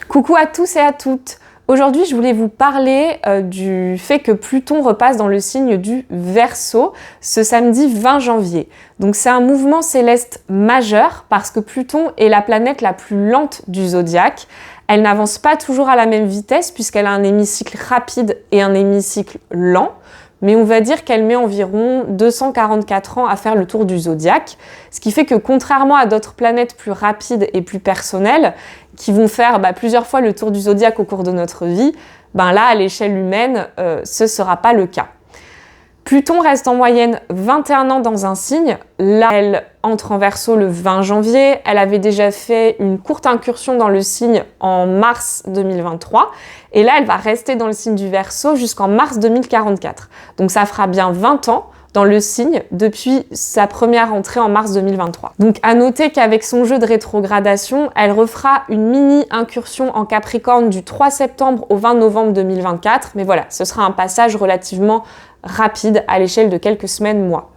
Coucou à tous et à toutes. Aujourd'hui, je voulais vous parler du fait que Pluton repasse dans le signe du Verseau ce samedi 20 janvier. Donc c'est un mouvement céleste majeur parce que Pluton est la planète la plus lente du zodiaque. Elle n'avance pas toujours à la même vitesse puisqu'elle a un hémicycle rapide et un hémicycle lent. Mais on va dire qu'elle met environ 244 ans à faire le tour du zodiaque, ce qui fait que contrairement à d'autres planètes plus rapides et plus personnelles, qui vont faire plusieurs fois le tour du zodiaque au cours de notre vie, là, à l'échelle humaine, ce ne sera pas le cas. Pluton reste en moyenne 21 ans dans un signe. Là, elle entre en Verseau le 20 janvier. Elle avait déjà fait une courte incursion dans le signe en mars 2023. Et là, elle va rester dans le signe du Verseau jusqu'en mars 2044. Donc ça fera bien 20 ans dans le signe depuis sa première entrée en mars 2023. Donc à noter qu'avec son jeu de rétrogradation, elle refera une mini incursion en Capricorne du 3 septembre au 20 novembre 2024. Mais voilà, ce sera un passage relativement rapide à l'échelle de quelques semaines, mois.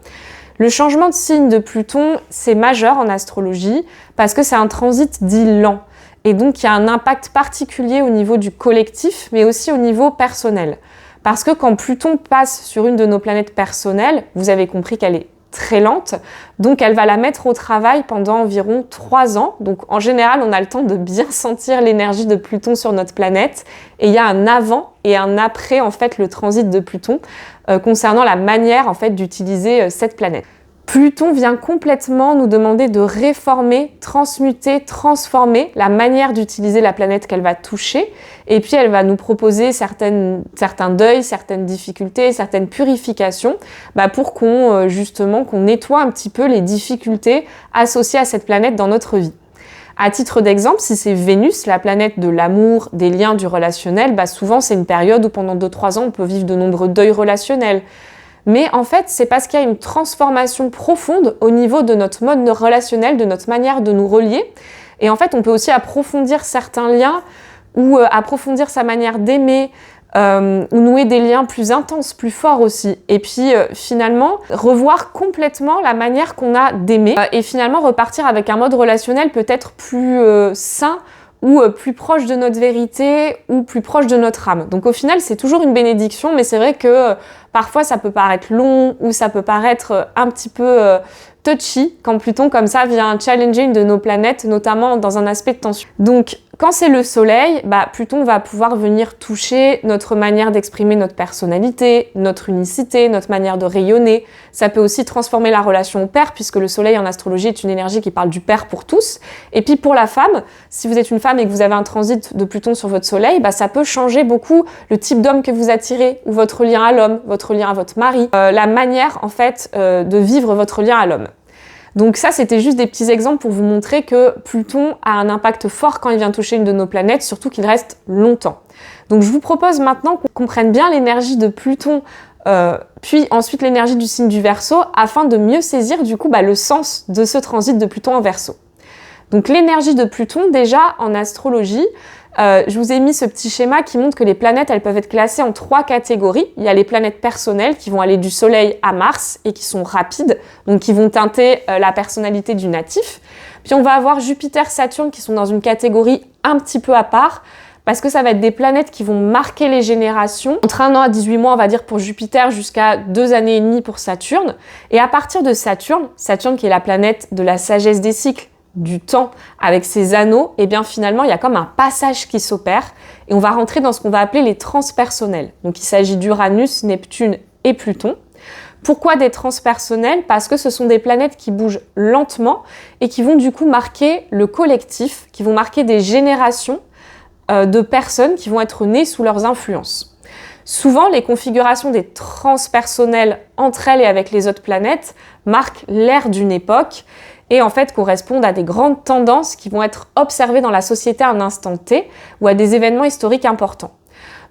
Le changement de signe de Pluton, c'est majeur en astrologie parce que c'est un transit dit lent. Et donc, il y a un impact particulier au niveau du collectif, mais aussi au niveau personnel. Parce que quand Pluton passe sur une de nos planètes personnelles, vous avez compris qu'elle est très lente, donc elle va la mettre au travail pendant environ 3 ans. Donc en général, on a le temps de bien sentir l'énergie de Pluton sur notre planète. Et il y a un avant et un après, en fait, le transit de Pluton concernant la manière, en fait, d'utiliser cette planète. Pluton vient complètement nous demander de réformer, transmuter, transformer la manière d'utiliser la planète qu'elle va toucher. Et puis, elle va nous proposer certains deuils, certaines difficultés, certaines purifications pour qu'on nettoie un petit peu les difficultés associées à cette planète dans notre vie. À titre d'exemple, si c'est Vénus, la planète de l'amour, des liens, du relationnel, souvent c'est une période où pendant 2-3 ans, on peut vivre de nombreux deuils relationnels. Mais en fait, c'est parce qu'il y a une transformation profonde au niveau de notre mode relationnel, de notre manière de nous relier. Et en fait, on peut aussi approfondir certains liens ou approfondir sa manière d'aimer ou nouer des liens plus intenses, plus forts aussi. Et puis finalement, revoir complètement la manière qu'on a d'aimer et finalement repartir avec un mode relationnel peut-être plus sain ou plus proche de notre vérité, ou plus proche de notre âme. Donc au final, c'est toujours une bénédiction, mais c'est vrai que parfois ça peut paraître long, ou ça peut paraître un petit peu touchy, quand Pluton, comme ça, vient challenger une de nos planètes, notamment dans un aspect de tension. Donc, quand c'est le Soleil, Pluton va pouvoir venir toucher notre manière d'exprimer notre personnalité, notre unicité, notre manière de rayonner. Ça peut aussi transformer la relation au père, puisque le Soleil en astrologie est une énergie qui parle du père pour tous. Et puis pour la femme, si vous êtes une femme et que vous avez un transit de Pluton sur votre Soleil, ça peut changer beaucoup le type d'homme que vous attirez, ou votre lien à l'homme, votre lien à votre mari, la manière en fait de vivre votre lien à l'homme. Donc ça, c'était juste des petits exemples pour vous montrer que Pluton a un impact fort quand il vient toucher une de nos planètes, surtout qu'il reste longtemps. Donc je vous propose maintenant qu'on comprenne bien l'énergie de Pluton, puis ensuite l'énergie du signe du Verseau, afin de mieux saisir du coup le sens de ce transit de Pluton en Verseau. Donc l'énergie de Pluton, déjà en astrologie, je vous ai mis ce petit schéma qui montre que les planètes, elles peuvent être classées en 3 catégories. Il y a les planètes personnelles qui vont aller du Soleil à Mars et qui sont rapides, donc qui vont teinter la personnalité du natif. Puis on va avoir Jupiter, Saturne qui sont dans une catégorie un petit peu à part, parce que ça va être des planètes qui vont marquer les générations, entre 1 an à 18 mois, on va dire pour Jupiter, jusqu'à 2 années et demie pour Saturne. Et à partir de Saturne qui est la planète de la sagesse des cycles, du temps avec ses anneaux, et bien finalement il y a comme un passage qui s'opère et on va rentrer dans ce qu'on va appeler les transpersonnels. Donc il s'agit d'Uranus, Neptune et Pluton. Pourquoi des transpersonnels ? Parce que ce sont des planètes qui bougent lentement et qui vont du coup marquer le collectif, qui vont marquer des générations de personnes qui vont être nées sous leurs influences. Souvent, les configurations des transpersonnels entre elles et avec les autres planètes marquent l'ère d'une époque et en fait correspondent à des grandes tendances qui vont être observées dans la société à un instant T ou à des événements historiques importants.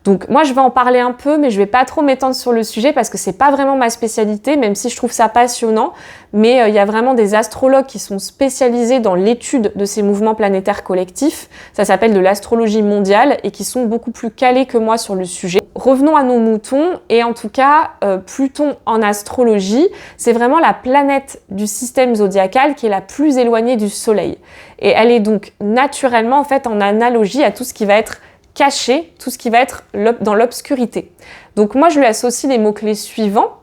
Donc moi je vais en parler un peu, mais je vais pas trop m'étendre sur le sujet parce que c'est pas vraiment ma spécialité, même si je trouve ça passionnant. Mais il y a vraiment des astrologues qui sont spécialisés dans l'étude de ces mouvements planétaires collectifs. Ça s'appelle de l'astrologie mondiale et qui sont beaucoup plus calés que moi sur le sujet. Revenons à nos moutons et en tout cas, Pluton en astrologie, c'est vraiment la planète du système zodiacal qui est la plus éloignée du Soleil. Et elle est donc naturellement en fait en analogie à tout ce qui va être caché, tout ce qui va être dans l'obscurité. Donc moi je lui associe les mots-clés suivants.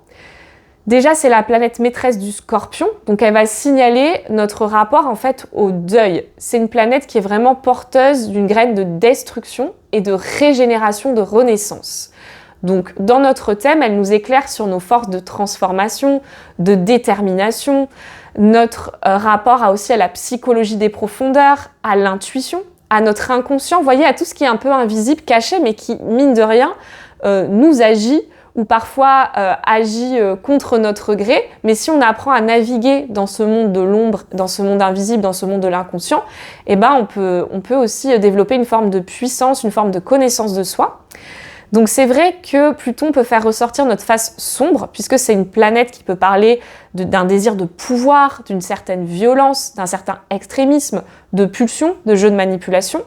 Déjà, c'est la planète maîtresse du Scorpion, donc elle va signaler notre rapport en fait au deuil. C'est une planète qui est vraiment porteuse d'une graine de destruction et de régénération, de renaissance. Donc dans notre thème, elle nous éclaire sur nos forces de transformation, de détermination, notre rapport aussi à la psychologie des profondeurs, à l'intuition, à notre inconscient, vous voyez, à tout ce qui est un peu invisible, caché, mais qui, mine de rien, nous agit ou parfois agit contre notre gré, mais si on apprend à naviguer dans ce monde de l'ombre, dans ce monde invisible, dans ce monde de l'inconscient, eh ben on peut aussi développer une forme de puissance, une forme de connaissance de soi. Donc c'est vrai que Pluton peut faire ressortir notre face sombre, puisque c'est une planète qui peut parler d'un désir de pouvoir, d'une certaine violence, d'un certain extrémisme, de pulsion, de jeu de manipulation.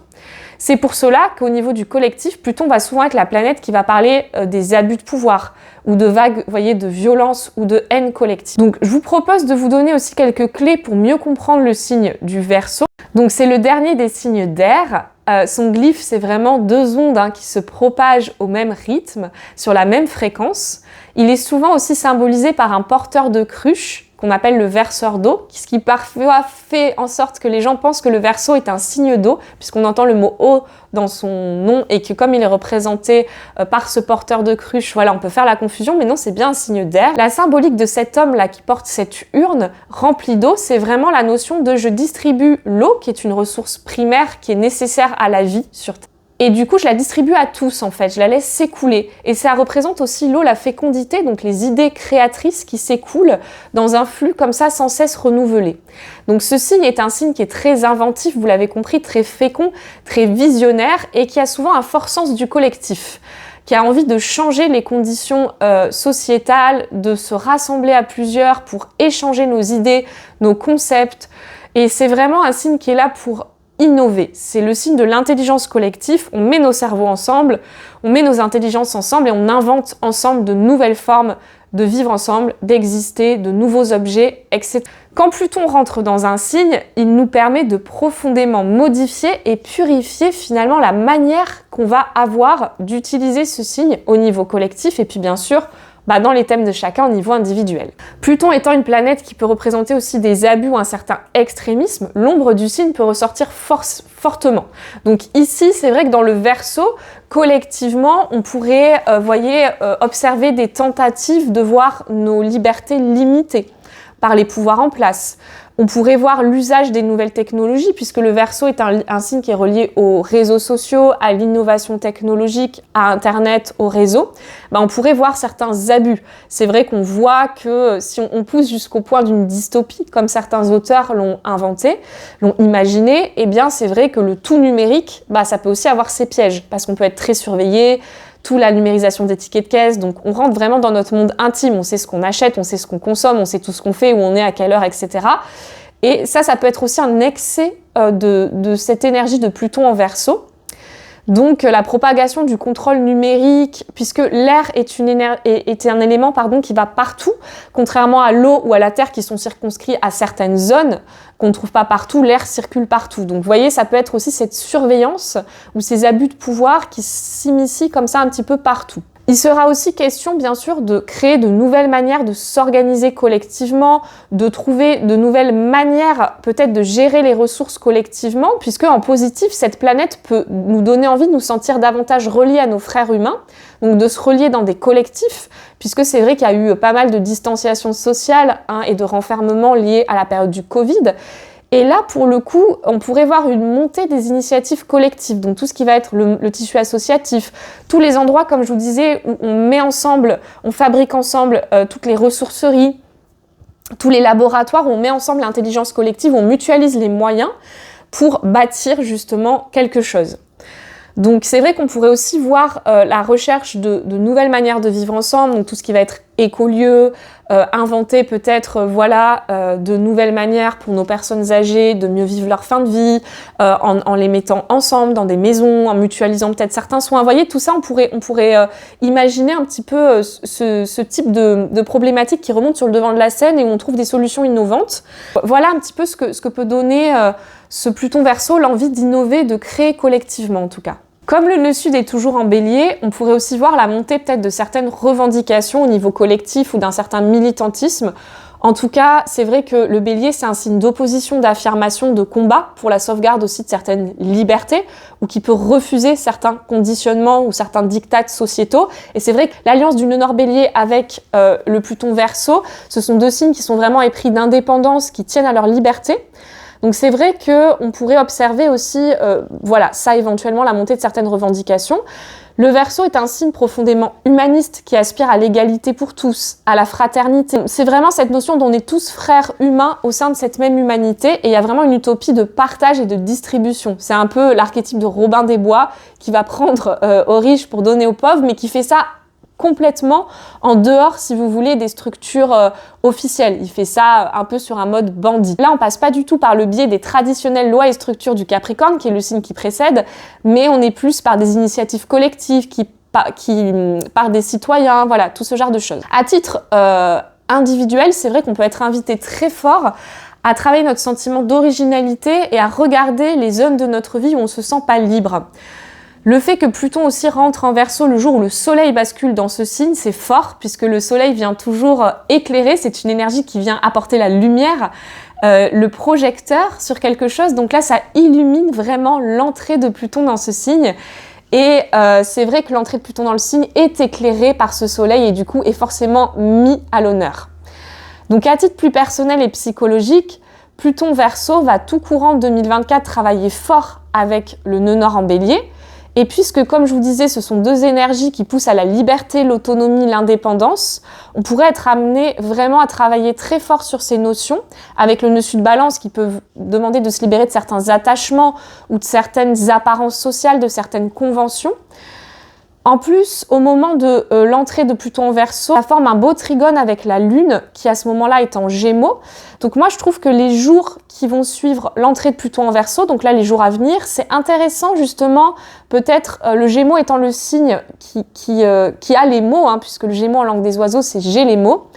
C'est pour cela qu'au niveau du collectif, Pluton va souvent être la planète qui va parler des abus de pouvoir ou de vagues, vous voyez, de violence ou de haine collective. Donc je vous propose de vous donner aussi quelques clés pour mieux comprendre le signe du Verseau. Donc c'est le dernier des signes d'air. Son glyphe, c'est vraiment deux ondes qui se propagent au même rythme, sur la même fréquence. Il est souvent aussi symbolisé par un porteur de cruche, qu'on appelle le verseur d'eau, ce qui parfois fait en sorte que les gens pensent que le Verseau est un signe d'eau, puisqu'on entend le mot eau dans son nom, et que comme il est représenté par ce porteur de cruche, voilà, on peut faire la confusion, mais non, c'est bien un signe d'air. La symbolique de cet homme-là qui porte cette urne remplie d'eau, c'est vraiment la notion de je distribue l'eau, qui est une ressource primaire qui est nécessaire à la vie sur Terre. Et du coup, je la distribue à tous, en fait. Je la laisse s'écouler. Et ça représente aussi l'eau, la fécondité, donc les idées créatrices qui s'écoulent dans un flux comme ça, sans cesse renouvelé. Donc ce signe est un signe qui est très inventif, vous l'avez compris, très fécond, très visionnaire et qui a souvent un fort sens du collectif, qui a envie de changer les conditions sociétales, de se rassembler à plusieurs pour échanger nos idées, nos concepts. Et c'est vraiment un signe qui est là pour innover. C'est le signe de l'intelligence collective. On met nos cerveaux ensemble, on met nos intelligences ensemble et on invente ensemble de nouvelles formes de vivre ensemble, d'exister, de nouveaux objets, etc. Quand Pluton rentre dans un signe, il nous permet de profondément modifier et purifier finalement la manière qu'on va avoir d'utiliser ce signe au niveau collectif et puis bien sûr dans les thèmes de chacun au niveau individuel. Pluton étant une planète qui peut représenter aussi des abus ou un certain extrémisme, l'ombre du signe peut ressortir fortement. Donc ici, c'est vrai que dans le Verseau, collectivement, on pourrait, observer des tentatives de voir nos libertés limitées par les pouvoirs en place. On pourrait voir l'usage des nouvelles technologies, puisque le Verseau est un signe qui est relié aux réseaux sociaux, à l'innovation technologique, à Internet, aux réseaux. On pourrait voir certains abus. C'est vrai qu'on voit que si on pousse jusqu'au point d'une dystopie, comme certains auteurs l'ont inventé, l'ont imaginé, eh bien c'est vrai que le tout numérique, ça peut aussi avoir ses pièges, parce qu'on peut être très surveillé, toute la numérisation des tickets de caisse, donc on rentre vraiment dans notre monde intime, on sait ce qu'on achète, on sait ce qu'on consomme, on sait tout ce qu'on fait, où on est, à quelle heure, etc. Et ça peut être aussi un excès de cette énergie de Pluton en Verseau. Donc la propagation du contrôle numérique, puisque l'air est un élément qui va partout, contrairement à l'eau ou à la terre qui sont circonscrits à certaines zones qu'on ne trouve pas partout, l'air circule partout. Donc vous voyez, ça peut être aussi cette surveillance ou ces abus de pouvoir qui s'immiscent comme ça un petit peu partout. Il sera aussi question, bien sûr, de créer de nouvelles manières de s'organiser collectivement, de trouver de nouvelles manières peut-être de gérer les ressources collectivement, puisque en positif, cette planète peut nous donner envie de nous sentir davantage reliés à nos frères humains, donc de se relier dans des collectifs, puisque c'est vrai qu'il y a eu pas mal de distanciation sociale et de renfermement liés à la période du Covid. Et là, pour le coup, on pourrait voir une montée des initiatives collectives, donc tout ce qui va être le tissu associatif, tous les endroits, comme je vous disais, où on met ensemble, on fabrique ensemble toutes les ressourceries, tous les laboratoires où on met ensemble l'intelligence collective, on mutualise les moyens pour bâtir justement quelque chose. Donc c'est vrai qu'on pourrait aussi voir la recherche de nouvelles manières de vivre ensemble, donc tout ce qui va être écolieu, inventer peut-être de nouvelles manières pour nos personnes âgées de mieux vivre leur fin de vie, en les mettant ensemble dans des maisons, en mutualisant peut-être certains soins. Vous voyez, tout ça, on pourrait imaginer un petit peu ce type de problématique qui remonte sur le devant de la scène et où on trouve des solutions innovantes. Voilà un petit peu ce que peut donner ce Pluton Verseau, l'envie d'innover, de créer collectivement en tout cas. Comme le nœud sud est toujours en bélier, on pourrait aussi voir la montée peut-être de certaines revendications au niveau collectif ou d'un certain militantisme. En tout cas, c'est vrai que le bélier, c'est un signe d'opposition, d'affirmation, de combat pour la sauvegarde aussi de certaines libertés ou qui peut refuser certains conditionnements ou certains dictats sociétaux. Et c'est vrai que l'alliance du nœud nord bélier avec le Pluton Verseau, ce sont deux signes qui sont vraiment épris d'indépendance, qui tiennent à leur liberté. Donc c'est vrai qu'on pourrait observer aussi, ça éventuellement, la montée de certaines revendications. Le Verseau est un signe profondément humaniste qui aspire à l'égalité pour tous, à la fraternité. C'est vraiment cette notion dont on est tous frères humains au sein de cette même humanité et il y a vraiment une utopie de partage et de distribution. C'est un peu l'archétype de Robin des Bois qui va prendre aux riches pour donner aux pauvres, mais qui fait ça complètement en dehors, si vous voulez, des structures officielles. Il fait ça un peu sur un mode bandit. Là, on passe pas du tout par le biais des traditionnelles lois et structures du Capricorne, qui est le signe qui précède, mais on est plus par des initiatives collectives, par des citoyens, voilà, tout ce genre de choses. À titre individuel, c'est vrai qu'on peut être invité très fort à travailler notre sentiment d'originalité et à regarder les zones de notre vie où on se sent pas libre. Le fait que Pluton aussi rentre en Verseau le jour où le Soleil bascule dans ce signe, c'est fort puisque le Soleil vient toujours éclairer, c'est une énergie qui vient apporter la lumière, le projecteur sur quelque chose. Donc là, ça illumine vraiment l'entrée de Pluton dans ce signe. Et c'est vrai que l'entrée de Pluton dans le signe est éclairée par ce Soleil et du coup est forcément mis à l'honneur. Donc à titre plus personnel et psychologique, Pluton Verseau va tout courant 2024 travailler fort avec le nœud nord en bélier. Et puisque, comme je vous disais, ce sont deux énergies qui poussent à la liberté, l'autonomie, l'indépendance, on pourrait être amené vraiment à travailler très fort sur ces notions, avec le nœud sud balance qui peut demander de se libérer de certains attachements ou de certaines apparences sociales, de certaines conventions. En plus, au moment de l'entrée de Pluton en Verseau, ça forme un beau trigone avec la Lune, qui à ce moment-là est en Gémeaux. Donc moi, je trouve que les jours qui vont suivre l'entrée de Pluton en Verseau, donc là, les jours à venir, c'est intéressant justement, peut-être le Gémeaux étant le signe qui a les mots, puisque le Gémeaux en langue des oiseaux, c'est « j'ai les mots ».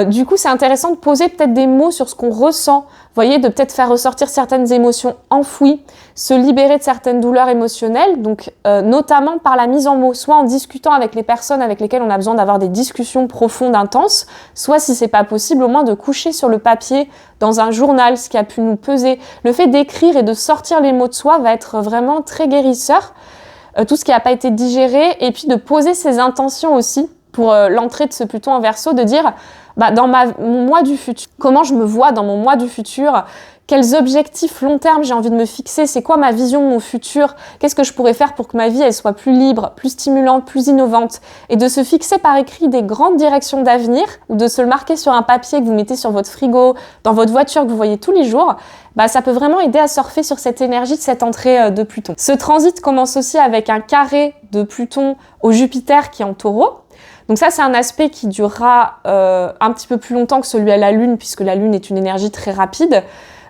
Du coup, c'est intéressant de poser peut-être des mots sur ce qu'on ressent. Vous voyez, de peut-être faire ressortir certaines émotions enfouies, se libérer de certaines douleurs émotionnelles, donc notamment par la mise en mots, soit en discutant avec les personnes avec lesquelles on a besoin d'avoir des discussions profondes, intenses, soit si c'est pas possible, au moins de coucher sur le papier, dans un journal, ce qui a pu nous peser. Le fait d'écrire et de sortir les mots de soi va être vraiment très guérisseur. Tout ce qui n'a pas été digéré, et puis de poser ses intentions aussi pour l'entrée de ce Pluton en Verseau, de dire dans mon mois du futur, comment je me vois dans mon mois du futur, quels objectifs long terme j'ai envie de me fixer, c'est quoi ma vision de mon futur, qu'est-ce que je pourrais faire pour que ma vie elle soit plus libre, plus stimulante, plus innovante, et de se fixer par écrit des grandes directions d'avenir, ou de se le marquer sur un papier que vous mettez sur votre frigo, dans votre voiture que vous voyez tous les jours, ça peut vraiment aider à surfer sur cette énergie de cette entrée de Pluton. Ce transit commence aussi avec un carré de Pluton au Jupiter qui est en Taureau. Donc ça, c'est un aspect qui durera un petit peu plus longtemps que celui à la Lune, puisque la Lune est une énergie très rapide.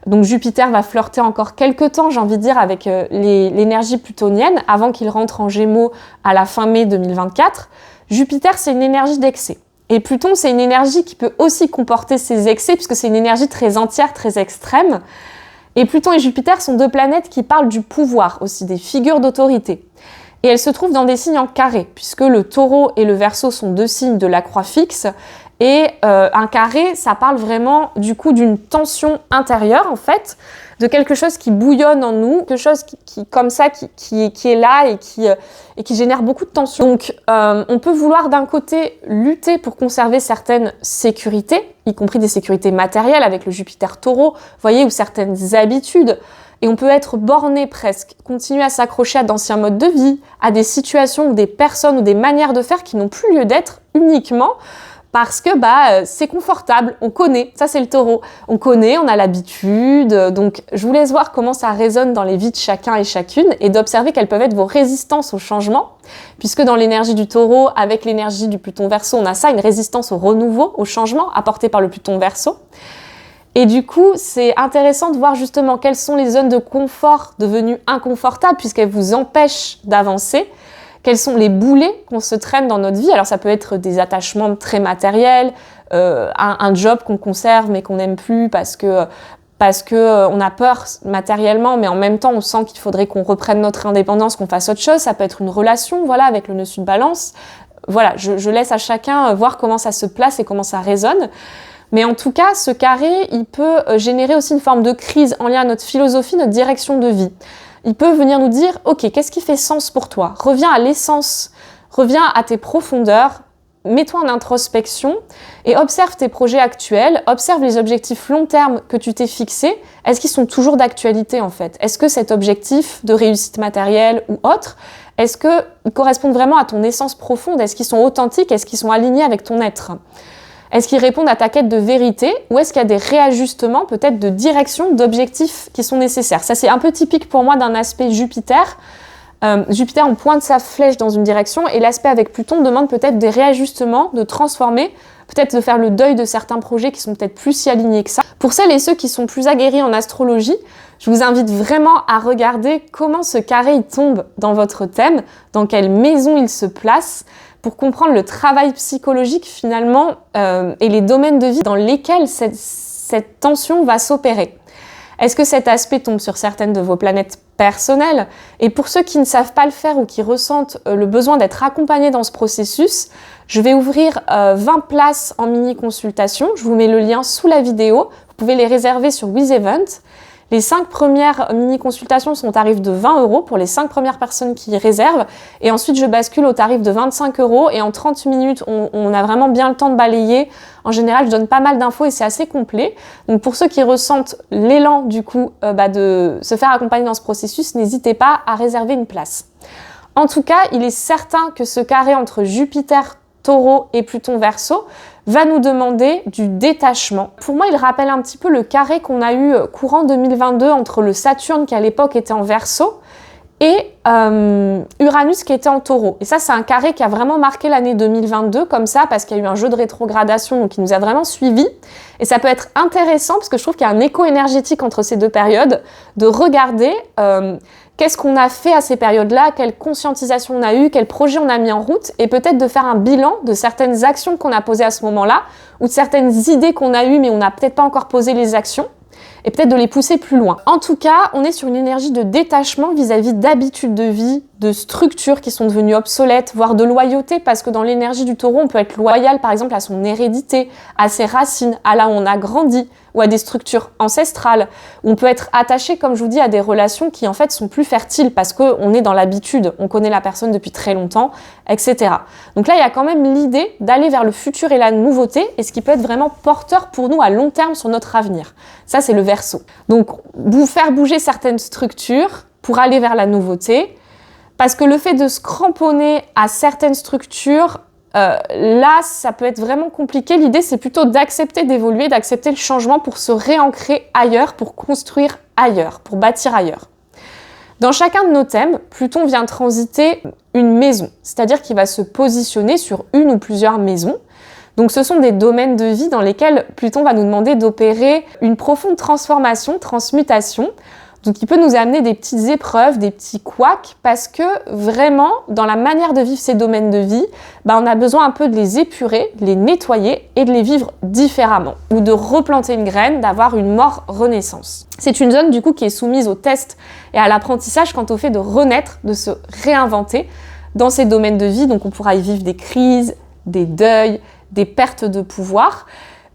Donc Jupiter va flirter encore quelques temps, j'ai envie de dire, avec l'énergie plutonienne, avant qu'il rentre en Gémeaux à la fin mai 2024. Jupiter, c'est une énergie d'excès. Et Pluton, c'est une énergie qui peut aussi comporter ces excès, puisque c'est une énergie très entière, très extrême. Et Pluton et Jupiter sont deux planètes qui parlent du pouvoir, aussi des figures d'autorité. Et elles se trouvent dans des signes en carré, puisque le Taureau et le Verseau sont deux signes de la croix fixe. Et un carré, ça parle vraiment du coup d'une tension intérieure en fait, de quelque chose qui bouillonne en nous, quelque chose qui est là et qui génère beaucoup de tension. Donc on peut vouloir d'un côté lutter pour conserver certaines sécurités, y compris des sécurités matérielles avec le Jupiter Taureau, vous voyez, ou certaines habitudes. Et on peut être borné presque, continuer à s'accrocher à d'anciens modes de vie, à des situations ou des personnes ou des manières de faire qui n'ont plus lieu d'être uniquement parce que c'est confortable, on connaît, ça c'est le taureau, on connaît, on a l'habitude, donc je vous laisse voir comment ça résonne dans les vies de chacun et chacune et d'observer quelles peuvent être vos résistances au changement, puisque dans l'énergie du taureau, avec l'énergie du Pluton Verseau, on a ça, une résistance au renouveau, au changement apporté par le Pluton Verseau. Et du coup, c'est intéressant de voir justement quelles sont les zones de confort devenues inconfortables puisqu'elles vous empêchent d'avancer. Quels sont les boulets qu'on se traîne dans notre vie? Alors ça peut être des attachements très matériels, un job qu'on conserve mais qu'on n'aime plus parce que on a peur matériellement, mais en même temps on sent qu'il faudrait qu'on reprenne notre indépendance, qu'on fasse autre chose. Ça peut être une relation, voilà, avec le nœud sud balance. Voilà, je laisse à chacun voir comment ça se place et comment ça résonne. Mais en tout cas, ce carré, il peut générer aussi une forme de crise en lien à notre philosophie, notre direction de vie. Il peut venir nous dire, ok, qu'est-ce qui fait sens pour toi? Reviens à l'essence, reviens à tes profondeurs, mets-toi en introspection et observe tes projets actuels, observe les objectifs long terme que tu t'es fixés. Est-ce qu'ils sont toujours d'actualité en fait? Est-ce que cet objectif de réussite matérielle ou autre, est-ce qu'ils correspondent vraiment à ton essence profonde? Est-ce qu'ils sont authentiques? Est-ce qu'ils sont alignés avec ton être? Est-ce qu'ils répondent à ta quête de vérité ou est-ce qu'il y a des réajustements, peut-être de direction, d'objectifs qui sont nécessaires? Ça, c'est un peu typique pour moi d'un aspect Jupiter. Jupiter, on pointe sa flèche dans une direction et l'aspect avec Pluton demande peut-être des réajustements, de transformer, peut-être de faire le deuil de certains projets qui sont peut-être plus si alignés que ça. Pour celles et ceux qui sont plus aguerris en astrologie, je vous invite vraiment à regarder comment ce carré il tombe dans votre thème, dans quelle maison il se place, pour comprendre le travail psychologique finalement et les domaines de vie dans lesquels cette tension va s'opérer. Est-ce que cet aspect tombe sur certaines de vos planètes personnelles? Et pour ceux qui ne savent pas le faire ou qui ressentent le besoin d'être accompagnés dans ce processus, je vais ouvrir 20 places en mini-consultation. Je vous mets le lien sous la vidéo. Vous pouvez les réserver sur WizEvent. Les 5 premières mini-consultations sont au tarif de 20 € pour les 5 premières personnes qui réservent. Et ensuite, je bascule au tarif de 25 €. Et en 30 minutes, on a vraiment bien le temps de balayer. En général, je donne pas mal d'infos et c'est assez complet. Donc pour ceux qui ressentent l'élan du coup de se faire accompagner dans ce processus, n'hésitez pas à réserver une place. En tout cas, il est certain que ce carré entre Jupiter, Taureau et Pluton Verseau va nous demander du détachement. Pour moi, il rappelle un petit peu le carré qu'on a eu courant 2022 entre le Saturne qui à l'époque était en Verseau et Uranus qui était en Taureau. Et ça, c'est un carré qui a vraiment marqué l'année 2022 comme ça parce qu'il y a eu un jeu de rétrogradation donc qui nous a vraiment suivis. Et ça peut être intéressant parce que je trouve qu'il y a un écho énergétique entre ces deux périodes de regarder qu'est-ce qu'on a fait à ces périodes-là, quelle conscientisation on a eu, quel projet on a mis en route, et peut-être de faire un bilan de certaines actions qu'on a posées à ce moment-là, ou de certaines idées qu'on a eues mais on n'a peut-être pas encore posé les actions, et peut-être de les pousser plus loin. En tout cas, on est sur une énergie de détachement vis-à-vis d'habitudes de vie, de structures qui sont devenues obsolètes, voire de loyauté, parce que dans l'énergie du taureau, on peut être loyal par exemple à son hérédité, à ses racines, à là où on a grandi, ou à des structures ancestrales. On peut être attaché, comme je vous dis, à des relations qui en fait sont plus fertiles parce qu'on est dans l'habitude, on connaît la personne depuis très longtemps, etc. Donc là, il y a quand même l'idée d'aller vers le futur et la nouveauté, et ce qui peut être vraiment porteur pour nous à long terme sur notre avenir. Ça, c'est le Verseau. Donc, vous faire bouger certaines structures pour aller vers la nouveauté, parce que le fait de se cramponner à certaines structures, là, ça peut être vraiment compliqué. L'idée, c'est plutôt d'accepter d'évoluer, d'accepter le changement pour se réancrer ailleurs, pour construire ailleurs, pour bâtir ailleurs. Dans chacun de nos thèmes, Pluton vient transiter une maison, c'est-à-dire qu'il va se positionner sur une ou plusieurs maisons. Donc ce sont des domaines de vie dans lesquels Pluton va nous demander d'opérer une profonde transformation, transmutation. Donc il peut nous amener des petites épreuves, des petits couacs, parce que vraiment, dans la manière de vivre ces domaines de vie, on a besoin un peu de les épurer, de les nettoyer et de les vivre différemment. Ou de replanter une graine, d'avoir une mort-renaissance. C'est une zone du coup qui est soumise au test et à l'apprentissage quant au fait de renaître, de se réinventer dans ces domaines de vie. Donc on pourra y vivre des crises, des deuils, des pertes de pouvoir.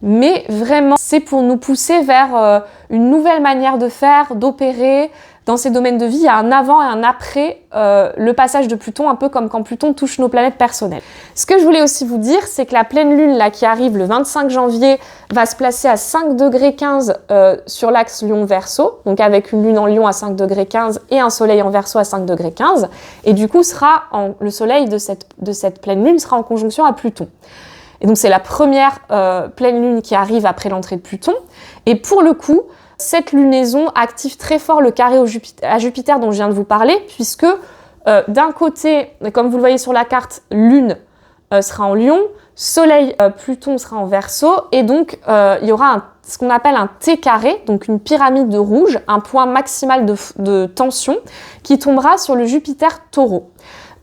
Mais vraiment, c'est pour nous pousser vers une nouvelle manière de faire, d'opérer. Dans ces domaines de vie, il y a un avant et un après le passage de Pluton, un peu comme quand Pluton touche nos planètes personnelles. Ce que je voulais aussi vous dire, c'est que la pleine lune là, qui arrive le 25 janvier va se placer à 5 degrés 15 sur l'axe Lion-Verseau, donc avec une lune en Lion à 5 degrés 15 et un soleil en Verseau à 5 degrés 15. Et du coup, le soleil de cette pleine lune sera en conjonction à Pluton. Et donc c'est la première pleine lune qui arrive après l'entrée de Pluton. Et pour le coup, cette lunaison active très fort le carré à Jupiter dont je viens de vous parler, puisque d'un côté, comme vous le voyez sur la carte, Lune sera en Lion, Soleil, Pluton sera en Verseau, et donc il y aura ce qu'on appelle un T carré, donc une pyramide de rouge, un point maximal de tension, qui tombera sur le Jupiter Taureau.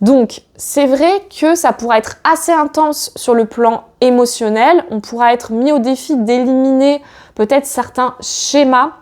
Donc c'est vrai que ça pourra être assez intense sur le plan émotionnel, on pourra être mis au défi d'éliminer peut-être certains schémas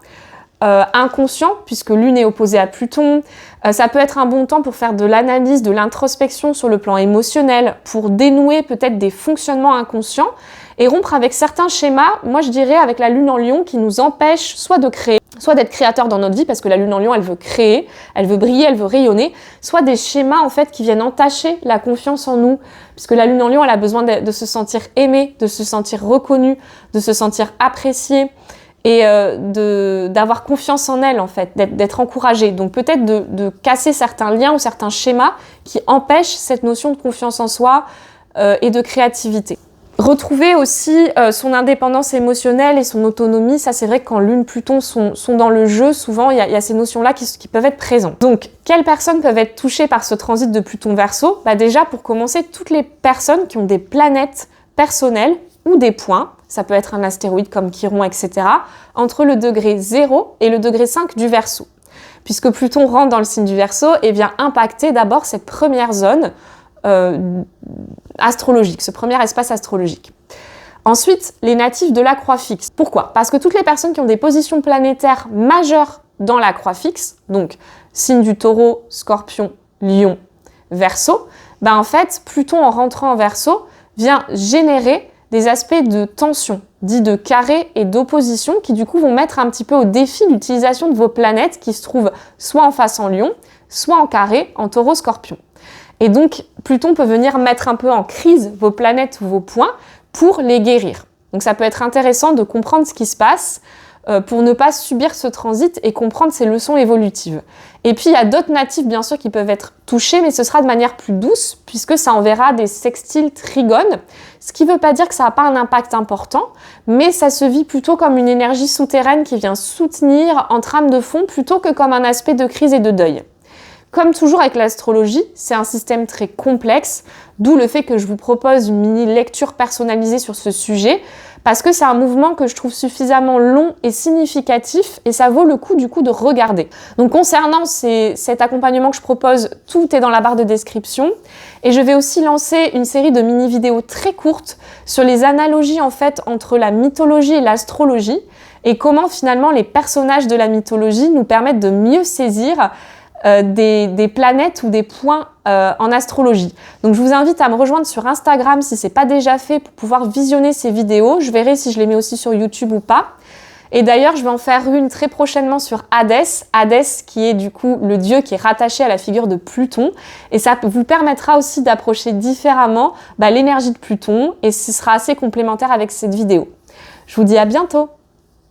inconscients, puisque Lune est opposée à Pluton. Ça peut être un bon temps pour faire de l'analyse, de l'introspection sur le plan émotionnel, pour dénouer peut-être des fonctionnements inconscients et rompre avec certains schémas, moi je dirais avec la Lune en Lion, qui nous empêche soit de créer, soit d'être créateur dans notre vie, parce que la Lune en Lion, elle veut créer, elle veut briller, elle veut rayonner, soit des schémas en fait qui viennent entacher la confiance en nous, puisque la Lune en Lion, elle a besoin de se sentir aimée, de se sentir reconnue, de se sentir appréciée, et d'avoir confiance en elle en fait, d'être encouragée. Donc peut-être de casser certains liens ou certains schémas qui empêchent cette notion de confiance en soi et de créativité. Retrouver aussi son indépendance émotionnelle et son autonomie, ça c'est vrai que quand Lune, Pluton sont dans le jeu, souvent il y a ces notions-là qui peuvent être présentes. Donc, quelles personnes peuvent être touchées par ce transit de Pluton Verseau ? Déjà, pour commencer, toutes les personnes qui ont des planètes personnelles ou des points, ça peut être un astéroïde comme Chiron, etc., entre le degré 0 et le degré 5 du Verseau. Puisque Pluton rentre dans le signe du Verseau et vient impacter d'abord cette première zone astrologique, ce premier espace astrologique. Ensuite, les natifs de la croix fixe. Pourquoi ? Parce que toutes les personnes qui ont des positions planétaires majeures dans la croix fixe, donc signe du Taureau, Scorpion, Lion, Verseau, en fait, Pluton en rentrant en Verseau vient générer des aspects de tension, dits de carré et d'opposition, qui du coup vont mettre un petit peu au défi l'utilisation de vos planètes qui se trouvent soit en face en Lion, soit en carré en Taureau, Scorpion. Et donc, Pluton peut venir mettre un peu en crise vos planètes ou vos points pour les guérir. Donc ça peut être intéressant de comprendre ce qui se passe pour ne pas subir ce transit et comprendre ces leçons évolutives. Et puis, il y a d'autres natifs, bien sûr, qui peuvent être touchés, mais ce sera de manière plus douce, puisque ça enverra des sextiles trigones, ce qui ne veut pas dire que ça n'a pas un impact important, mais ça se vit plutôt comme une énergie souterraine qui vient soutenir en trame de fond, plutôt que comme un aspect de crise et de deuil. Comme toujours avec l'astrologie, c'est un système très complexe, d'où le fait que je vous propose une mini lecture personnalisée sur ce sujet, parce que c'est un mouvement que je trouve suffisamment long et significatif, et ça vaut le coup du coup de regarder. Donc concernant cet accompagnement que je propose, tout est dans la barre de description, et je vais aussi lancer une série de mini-vidéos très courtes sur les analogies en fait entre la mythologie et l'astrologie, et comment finalement les personnages de la mythologie nous permettent de mieux saisir des planètes ou des points en astrologie. Donc je vous invite à me rejoindre sur Instagram si ce n'est pas déjà fait pour pouvoir visionner ces vidéos. Je verrai si je les mets aussi sur YouTube ou pas. Et d'ailleurs, je vais en faire une très prochainement sur Hadès. Hadès qui est du coup le dieu qui est rattaché à la figure de Pluton. Et ça vous permettra aussi d'approcher différemment l'énergie de Pluton et ce sera assez complémentaire avec cette vidéo. Je vous dis à bientôt!